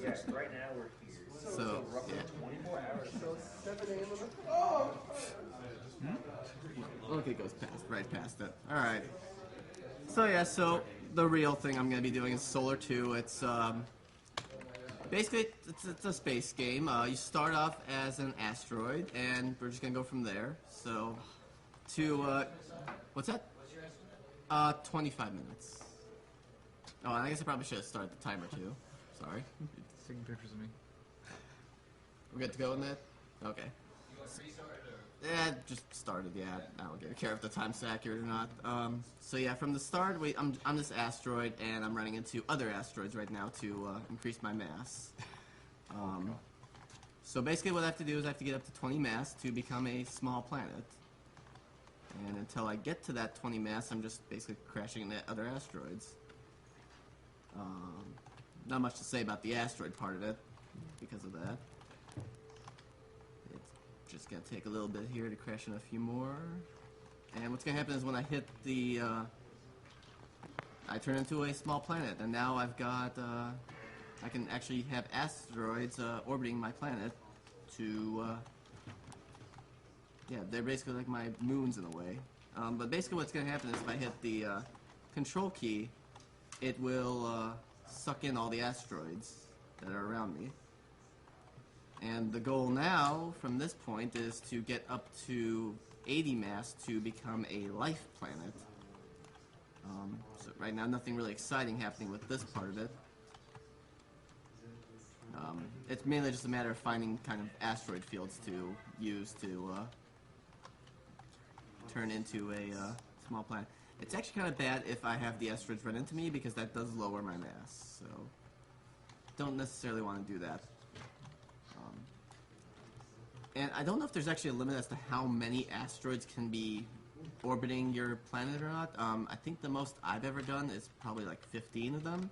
Yes, right now we're here. So, roughly yeah. 24 hours. So 7 a.m. in the... Oh! Look, it goes right past it. Alright. So yeah, so the real thing I'm going to be doing is Solar 2. It's, basically, it's a space game. You start off as an asteroid, and we're just going to go from there. So, what's that? 25 minutes. Oh, and I guess I probably should have started the timer too. Sorry. Taking pictures of me. We're good to go in that? Okay. Yeah, just started, yeah. I don't care if the time's accurate or not. So yeah, from the start, I'm on this asteroid, and I'm running into other asteroids right now to increase my mass. So basically what I have to do is I have to get up to 20 mass to become a small planet. And until I get to that 20 mass, I'm just basically crashing into other asteroids. Not much to say about the asteroid part of it, because of that. It's just gonna take a little bit here to crash in a few more. And what's gonna happen is when I hit the, I turn into a small planet, and now I've got, I can actually have asteroids orbiting my planet to, yeah, they're basically like my moons in a way. But basically what's gonna happen is if I hit the control key, it will suck in all the asteroids that are around me. And the goal now, from this point, is to get up to 80 mass to become a life planet. So right now, nothing really exciting happening with this part of it. It's mainly just a matter of finding kind of asteroid fields to use to turn into a small planet. It's actually kind of bad if I have the asteroids run into me, because that does lower my mass, so don't necessarily want to do that. And I don't know if there's actually a limit as to how many asteroids can be orbiting your planet or not. I think the most I've ever done is probably like 15 of them.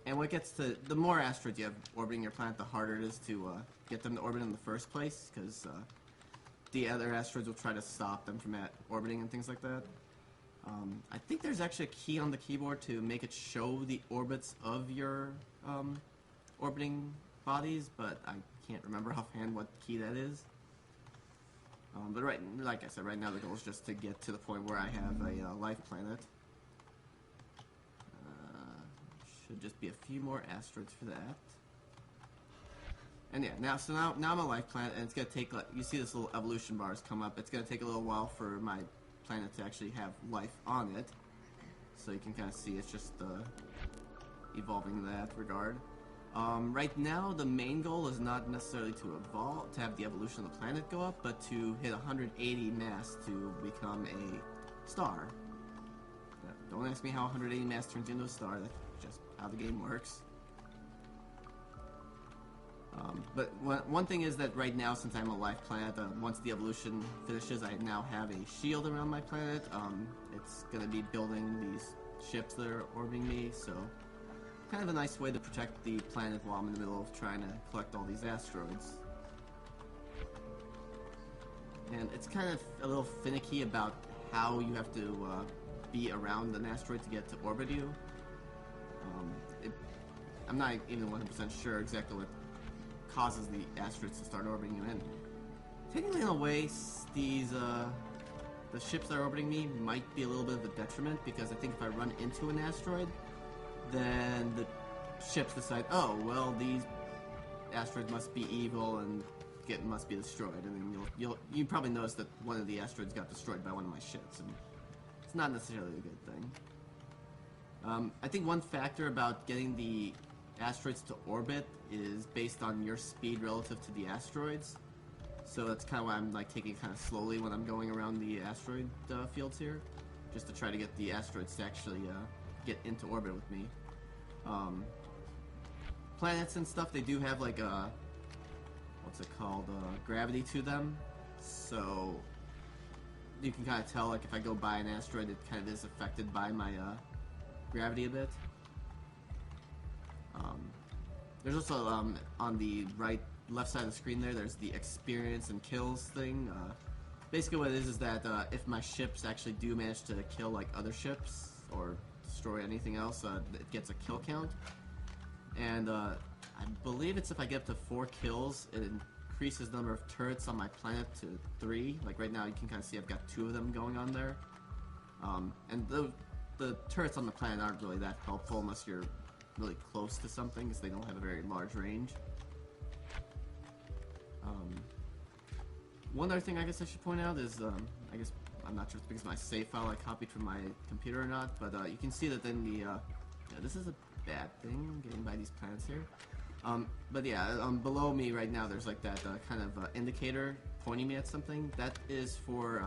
And when it gets to, the more asteroids you have orbiting your planet, the harder it is to get them to orbit in the first place, because the other asteroids will try to stop them from orbiting and things like that. I think there's actually a key on the keyboard to make it show the orbits of your orbiting bodies, but I can't remember offhand what key that is. But like I said, right now the goal is just to get to the point where I have a life planet. Should just be a few more asteroids for that. And yeah, now I'm a life planet, and it's gonna take, like, you see this little evolution bars come up. It's gonna take a little while for my planet to actually have life on it. So you can kind of see it's just evolving in that regard. Right now, the main goal is not necessarily to have the evolution of the planet go up, but to hit 180 mass to become a star. Don't ask me how 180 mass turns into a star. That's just how the game works. But one thing is that right now, since I'm a life planet, once the evolution finishes, I now have a shield around my planet. It's going to be building these ships that are orbiting me, so kind of a nice way to protect the planet while I'm in the middle of trying to collect all these asteroids. And it's kind of a little finicky about how you have to be around an asteroid to get to orbit you. I'm not even 100% sure exactly what causes the asteroids to start orbiting you. And technically, in a way, the ships that are orbiting me might be a little bit of a detriment, because I think if I run into an asteroid, then the ships decide, oh, well, these asteroids must be evil and must be destroyed, and then you probably notice that one of the asteroids got destroyed by one of my ships, and it's not necessarily a good thing. I think one factor about getting the asteroids to orbit is based on your speed relative to the asteroids. So that's kind of why I'm like taking it kind of slowly when I'm going around the asteroid fields here, just to try to get the asteroids to actually get into orbit with me. Planets and stuff, they do have like a, what's it called, gravity to them. So you can kind of tell, like, if I go by an asteroid, it kind of is affected by my gravity a bit. There's also, on the left side of the screen there's the experience and kills thing. Basically what it is that if my ships actually do manage to kill, like, other ships, or destroy anything else, it gets a kill count. And I believe it's if I get up to 4 kills, it increases the number of turrets on my planet to 3. Like right now, you can kind of see I've got 2 of them going on there. And the turrets on the planet aren't really that helpful unless you're really close to something, because they don't have a very large range. One other thing I guess I should point out is, I guess I'm not sure if it's because my save file I copied from my computer or not, but you can see that in the, yeah, this is a bad thing, getting by these planets here. But yeah, below me right now there's like that kind of indicator pointing me at something. That is for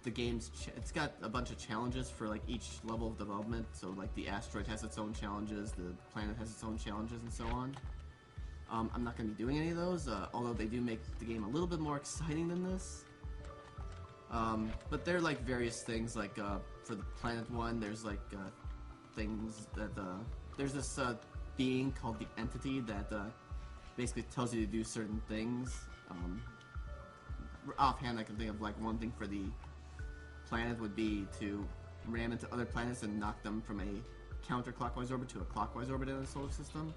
the game's, it's got a bunch of challenges for like each level of development, so like the asteroid has its own challenges, the planet has its own challenges, and so on. I'm not going to be doing any of those, although they do make the game a little bit more exciting than this. But they're like various things, like for the planet one, there's like things that, there's this being called the Entity that basically tells you to do certain things. Offhand I can think of like one thing for the planet would be to ram into other planets and knock them from a counterclockwise orbit to a clockwise orbit in the solar system.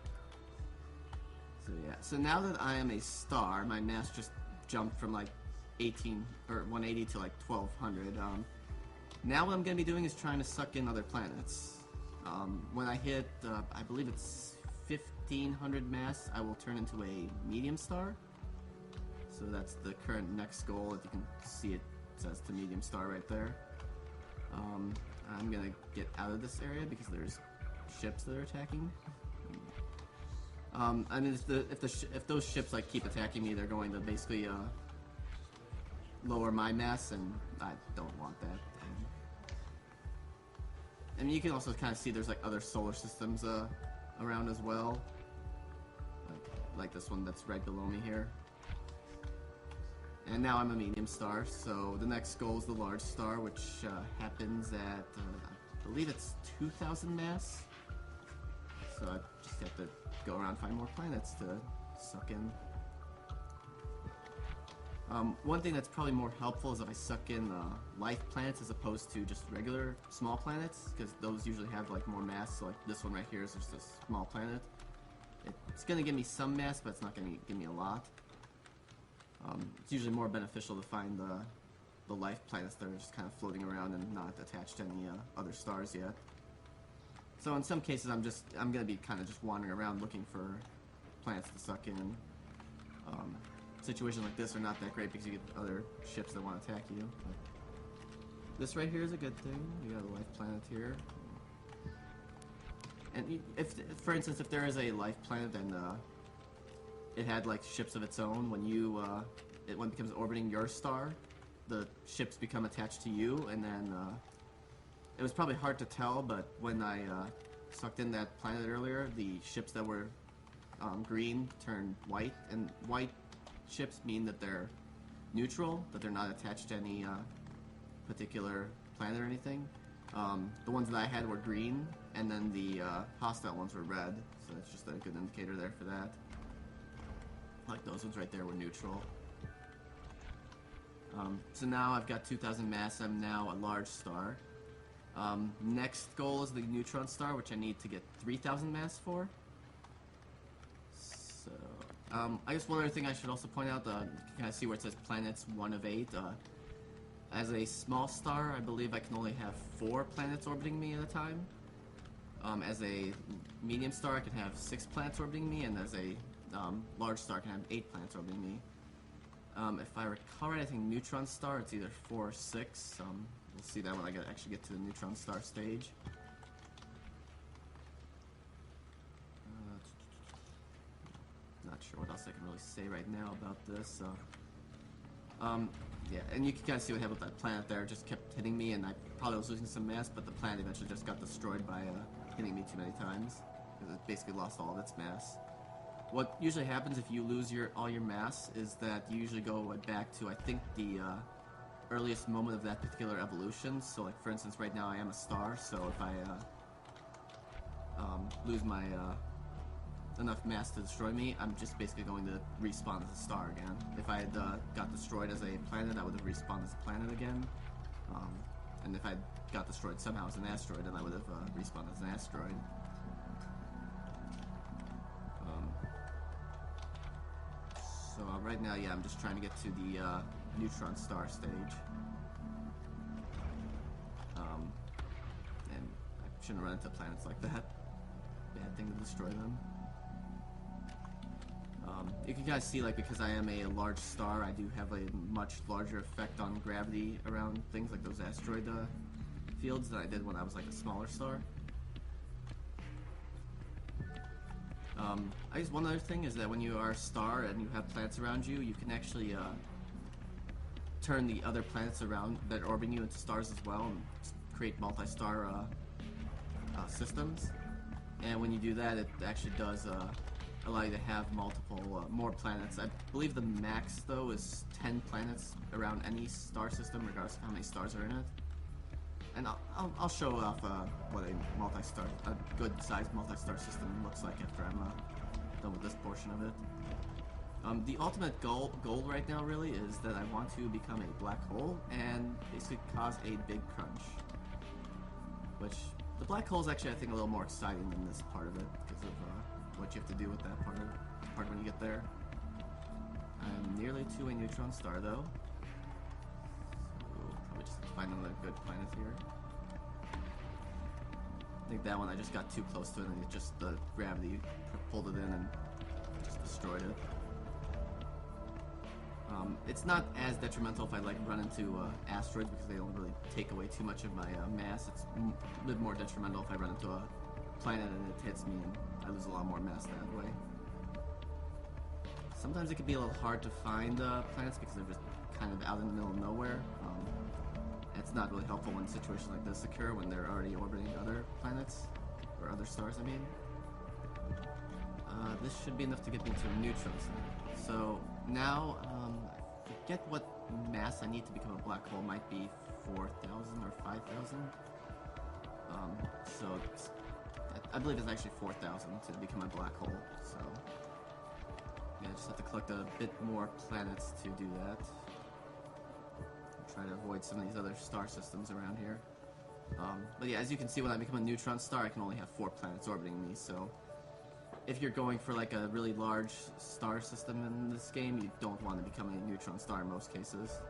So yeah, so now that I am a star, my mass just jumped from like 180 to like 1200. Now what I'm going to be doing is trying to suck in other planets. When I hit, I believe it's 1500 mass, I will turn into a medium star. So that's the current next goal. If you can see, it says to medium star right there. I'm going to get out of this area because there's ships that are attacking. I mean, if those ships like keep attacking me, they're going to basically lower my mass, and I don't want that. I mean, you can also kind of see there's like other solar systems around as well, like this one that's right below me here. And now I'm a medium star, so the next goal is the large star, which happens at I believe it's 2,000 mass. So I just have to go around and find more planets to suck in. One thing that's probably more helpful is if I suck in life planets as opposed to just regular small planets, because those usually have like more mass. So like this one right here is just a small planet. It's going to give me some mass, but it's not going to give me a lot. It's usually more beneficial to find the life planets that are just kind of floating around and not attached to any other stars yet. So in some cases, I'm going to be kind of just wandering around looking for planets to suck in. Situations like this are not that great because you get other ships that want to attack you. But this right here is a good thing. We got a life planet here. And if, for instance, if there is a life planet and it had like ships of its own, when it becomes orbiting your star, the ships become attached to you, and then it was probably hard to tell, but when I sucked in that planet earlier, the ships that were green turned white, and white ships mean that they're neutral, that they're not attached to any particular planet or anything. The ones that I had were green, and then the hostile ones were red, so that's just a good indicator there for that. Like those ones right there were neutral. So now I've got 2,000 mass, I'm now a large star. Next goal is the neutron star, which I need to get 3,000 mass for. So, I guess one other thing I should also point out, you can kind of see where it says planets 1 of 8. As a small star, I believe I can only have 4 planets orbiting me at a time. As a medium star, I can have 6 planets orbiting me, and as a large star, I can have 8 planets orbiting me. If I recall right, I think neutron star, it's either 4 or 6. We'll see that when I actually get to the neutron star stage. Not sure what else I can really say right now about this. Yeah, and you can kind of see what happened with that planet there. It just kept hitting me, and I probably was losing some mass, but the planet eventually just got destroyed by hitting me too many times, because it basically lost all of its mass. What usually happens if you lose all your mass is that you usually go back to, I think, the earliest moment of that particular evolution. So, like, for instance, right now I am a star, so if I lose my enough mass to destroy me, I'm just basically going to respawn as a star again. If I had got destroyed as a planet, I would have respawned as a planet again. And if I got destroyed somehow as an asteroid, then I would have respawned as an asteroid. So right now, yeah, I'm just trying to get to the neutron star stage. And I shouldn't run into planets like that. Bad thing to destroy them. You can guys see, like, because I am a large star, I do have a much larger effect on gravity around things like those asteroid fields than I did when I was like a smaller star. I guess one other thing is that when you are a star and you have planets around you, you can actually turn the other planets around that are orbiting you into stars as well and create multi-star systems. And when you do that, it actually does allow you to have multiple, more planets. I believe the max, though, is 10 planets around any star system, regardless of how many stars are in it. And I'll show off what a good-sized multi-star system looks like after I'm done with this portion of it. The ultimate goal right now really is that I want to become a black hole and basically cause a big crunch. Which, the black hole is actually, I think, a little more exciting than this part of it because of what you have to do with that part when you get there. I'm nearly to a neutron star, though. So, probably just find another good planet here. I think that one I just got too close to it and it just, the gravity pulled it in and just destroyed it. It's not as detrimental if I like run into asteroids because they don't really take away too much of my mass. It's a bit more detrimental if I run into a planet and it hits me and I lose a lot more mass that way. Sometimes it can be a little hard to find planets because they're just kind of out in the middle of nowhere. It's not really helpful when situations like this occur when they're already orbiting other planets, or other stars, I mean. This should be enough to get me to a neutron star. So now, I forget what mass I need to become a black hole. It might be 4,000 or 5,000. So I believe it's actually 4,000 to become a black hole. So yeah, I just have to collect a bit more planets to do that. Try to avoid some of these other star systems around here. But yeah, as you can see, when I become a neutron star, I can only have 4 planets orbiting me, so if you're going for like a really large star system in this game, you don't want to become a neutron star in most cases.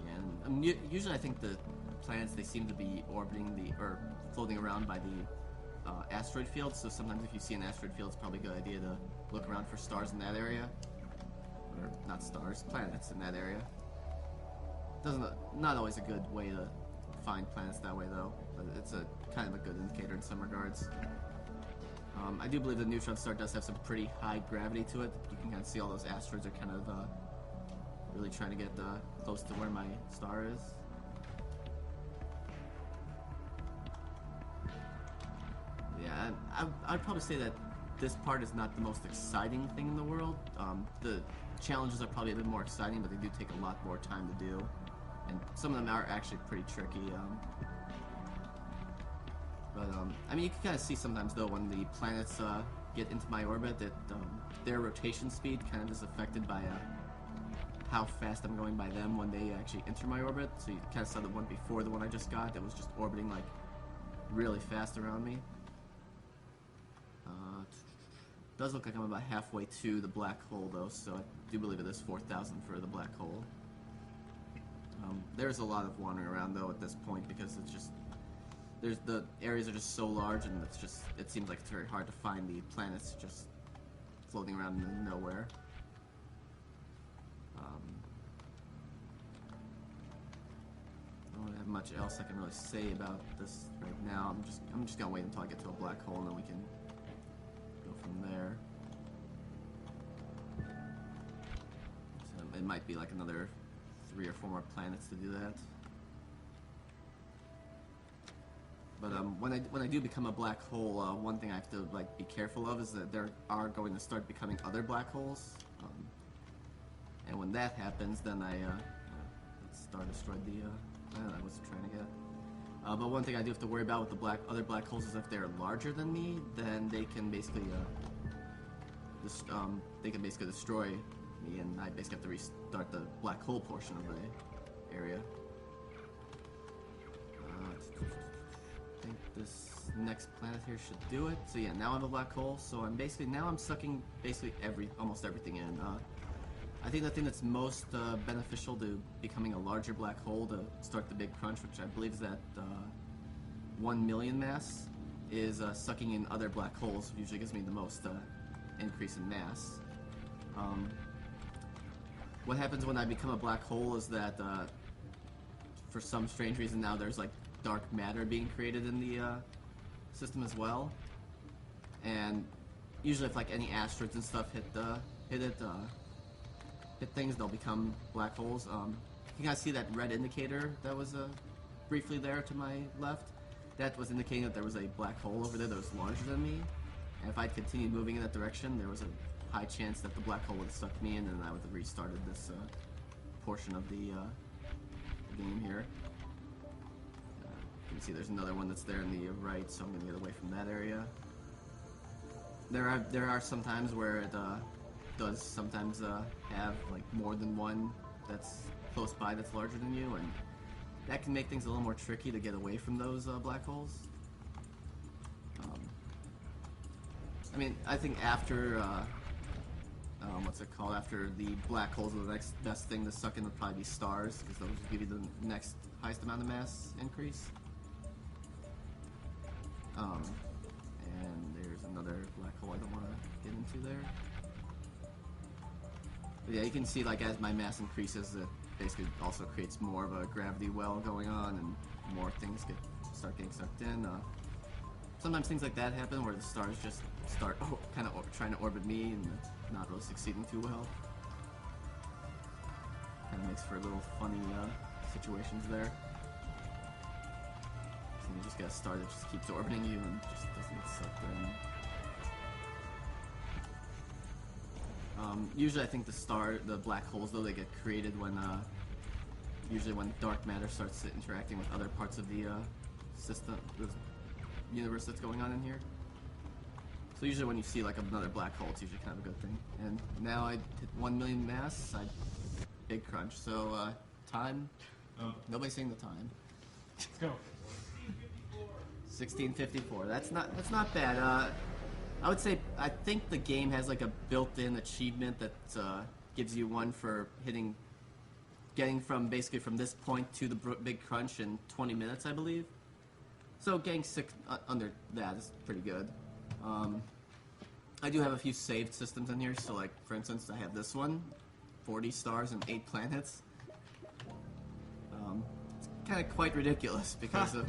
Yeah, and usually I think the planets, they seem to be orbiting or floating around by the asteroid field, so sometimes if you see an asteroid field, it's probably a good idea to look around for stars in that area. Or not stars, planets in that area. Not always a good way to find planets that way though, but it's a kind of a good indicator in some regards. I do believe the neutron star does have some pretty high gravity to it. You can kind of see all those asteroids are kind of really trying to get close to where my star is. Yeah, I'd probably say that this part is not the most exciting thing in the world. The challenges are probably a bit more exciting, but they do take a lot more time to do. And some of them are actually pretty tricky. I mean, you can kind of see sometimes, though, when the planets get into my orbit, that their rotation speed kind of is affected by how fast I'm going by them when they actually enter my orbit. So you kind of saw the one before the one I just got that was just orbiting, like, really fast around me. Does look like I'm about halfway to the black hole, though, so I do believe it is 4,000 for the black hole. There's a lot of wandering around, though, at this point, because it's just... the areas are just so large, and it seems like it's very hard to find the planets just floating around in nowhere. I don't have much else I can really say about this right now. I'm just gonna wait until I get to a black hole, and then we can go from there. So it might be like another 3 or 4 more planets to do that. But when I do become a black hole, one thing I have to be careful of is that there are going to start becoming other black holes, and when that happens, then Star destroyed the planet I was trying to get. But one thing I do have to worry about with the other black holes is if they're larger than me, then they can basically destroy me, and I basically have to restart the black hole portion of the area. I think this next planet here should do it. So yeah, now I'm a black hole. So I'm sucking almost everything in. I think the thing that's most beneficial to becoming a larger black hole to start the big crunch, which I believe is at 1 million mass, is sucking in other black holes. Usually gives me the most increase in mass. What happens when I become a black hole is that for some strange reason now there's like dark matter being created in the system as well, and usually if like any asteroids and stuff hit things, they'll become black holes. You guys see that red indicator that was briefly there to my left? That was indicating that there was a black hole over there that was larger than me, and if I'd continued moving in that direction, there was a high chance that the black hole would have sucked me in, and I would have restarted this portion of the game here. You can see there's another one that's there in the right, so I'm going to get away from that area. There are some times where it does sometimes have like more than one that's close by that's larger than you, and that can make things a little more tricky to get away from those black holes. I mean, I think after what's it called? After the black holes, the next best thing to suck in would probably be stars, because those will give you the next highest amount of mass increase. And there's another black hole I don't want to get into there. But yeah, you can see like as my mass increases, it basically also creates more of a gravity well going on, and more things start getting sucked in. Sometimes things like that happen where the stars just start kind of trying to orbit me and not really succeeding too well. Kind of makes for little funny situations there. So you just get a star that just keeps orbiting you and just doesn't get sucked in. Usually I think the black holes though, they get created when, usually when dark matter starts interacting with other parts of the system, the universe that's going on in here. So usually when you see like another black hole, it's usually kind of a good thing. And now I hit 1 million mass, big crunch. So time, nobody's saying the time. Let's go. 1654. That's not bad. I would say I think the game has like a built-in achievement that gives you one for getting from basically from this point to the big crunch in 20 minutes, I believe. So getting under that is pretty good. I do have a few saved systems in here. So like for instance, I have this one, 40 stars and 8 planets. Kind of quite ridiculous because of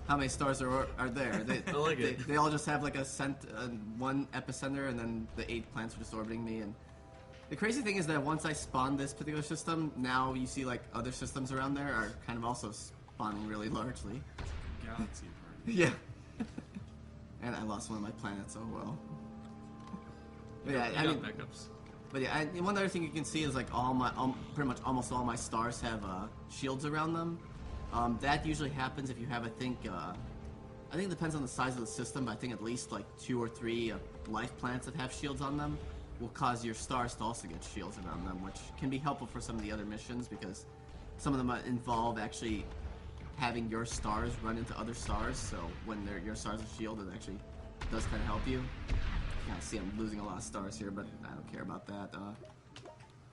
how many stars are there. I like it. They all just have like one epicenter, and then the 8 planets are just orbiting me. And the crazy thing is that once I spawned this particular system, now you see like other systems around there are kind of also spawning really largely. Galaxy party. Yeah. And I lost one of my planets. Oh well. But yeah, I mean, backups. But yeah, and one other thing you can see is like pretty much almost all my stars have shields around them. That usually happens if you have, I think it depends on the size of the system, but I think at least like 2 or 3 life planets that have shields on them will cause your stars to also get shields around them, which can be helpful for some of the other missions because some of them involve actually having your stars run into other stars, so when your stars are shielded, it actually does kind of help you. You can see I'm losing a lot of stars here, but I don't care about that.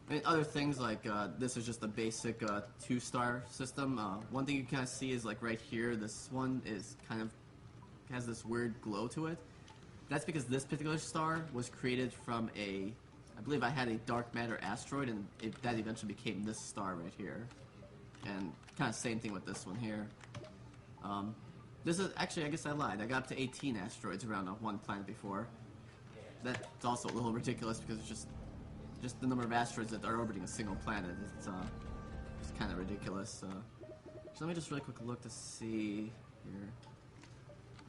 I mean, other things like this is just a basic 2-star system. One thing you kind of see is like right here, this one is kind of has this weird glow to it. That's because this particular star was created from I believe I had a dark matter asteroid, and that eventually became this star right here. And kind of same thing with this one here. This is actually, I guess I lied. I got up to 18 asteroids around one planet before. That's also a little ridiculous because it's just the number of asteroids that are orbiting a single planet. It's kind of ridiculous. So let me just really quick look to see here.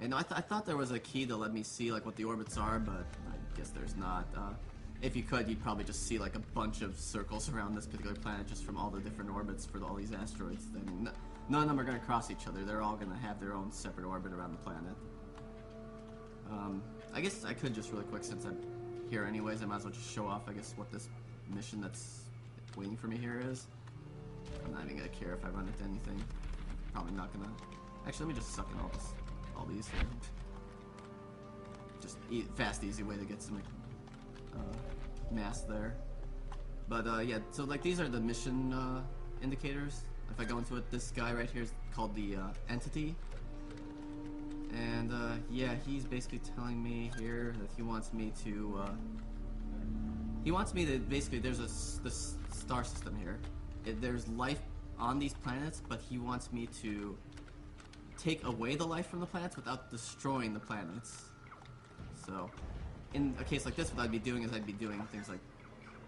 And no, I thought there was a key to let me see like what the orbits are, but I guess there's not. If you could, you'd probably just see like a bunch of circles around this particular planet just from all the different orbits for all these asteroids. Then none of them are going to cross each other. They're all going to have their own separate orbit around the planet. I guess I could just really quick, since I'm here anyways, I might as well just show off, I guess, what this mission that's waiting for me here is. I'm not even going to care if I run into anything. Probably not going to... Actually, let me just suck in all all these here. Just fast, easy way to get some mass there. But yeah, so like these are the mission indicators. If I go into it, this guy right here is called the entity. And yeah, he's basically telling me here that he wants me to basically, there's this star system here. There's life on these planets, but he wants me to take away the life from the planets without destroying the planets. So, in a case like this, what I'd be doing is I'd be doing things like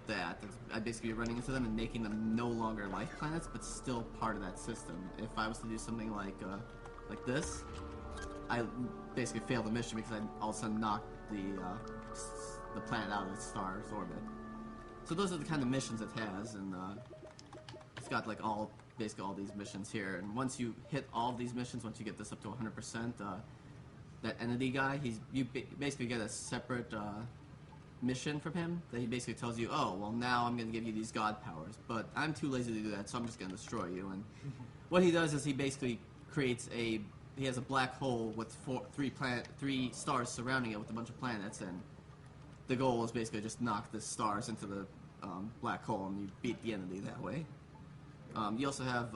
that. I'd basically be running into them and making them no longer life planets, but still part of that system. If I was to do something like this, I basically fail the mission because I all of a sudden knock the planet out of its star's orbit. So those are the kind of missions it has, and it's got like basically all these missions here. And once you hit all of these missions, once you get this up to 100%, that entity guy, you basically get a separate mission from him that he basically tells you, oh, well now I'm going to give you these god powers, but I'm too lazy to do that, so I'm just going to destroy you. And what he does is he basically creates he has a black hole with three stars surrounding it with a bunch of planets, and the goal is basically just knock the stars into the black hole, and you beat the entity that way. You also have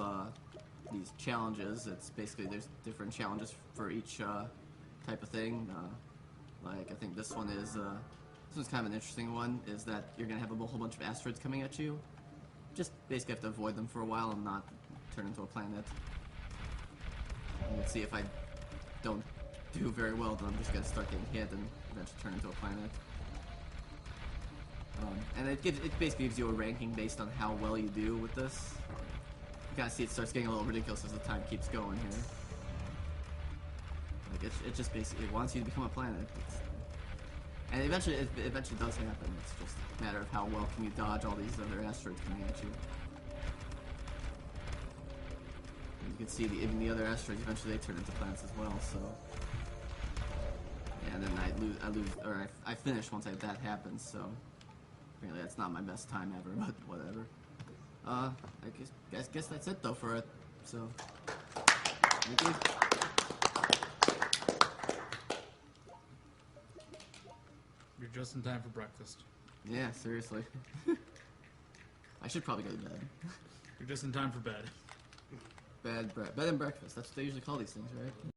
these challenges. It's basically, there's different challenges for each type of thing. Like I think this one is this one's kind of an interesting one. Is that you're gonna have a whole bunch of asteroids coming at you. Just basically have to avoid them for a while and not turn into a planet. And let's see, if I don't do very well, then I'm just gonna start getting hit and eventually turn into a planet. And it basically gives you a ranking based on how well you do with this. You kind of see it starts getting a little ridiculous as the time keeps going here. Like it just basically wants you to become a planet. And eventually, it eventually does happen. It's just a matter of how well can you dodge all these other asteroids coming at you. And you can see even the other asteroids eventually they turn into planets as well. So, yeah, and then I finish once that happens. So, apparently that's not my best time ever, but whatever. I guess that's it though for it. So, thank you. You're just in time for breakfast. Yeah, seriously. I should probably go to bed. You're just in time for bed. Bed and breakfast. That's what they usually call these things, right?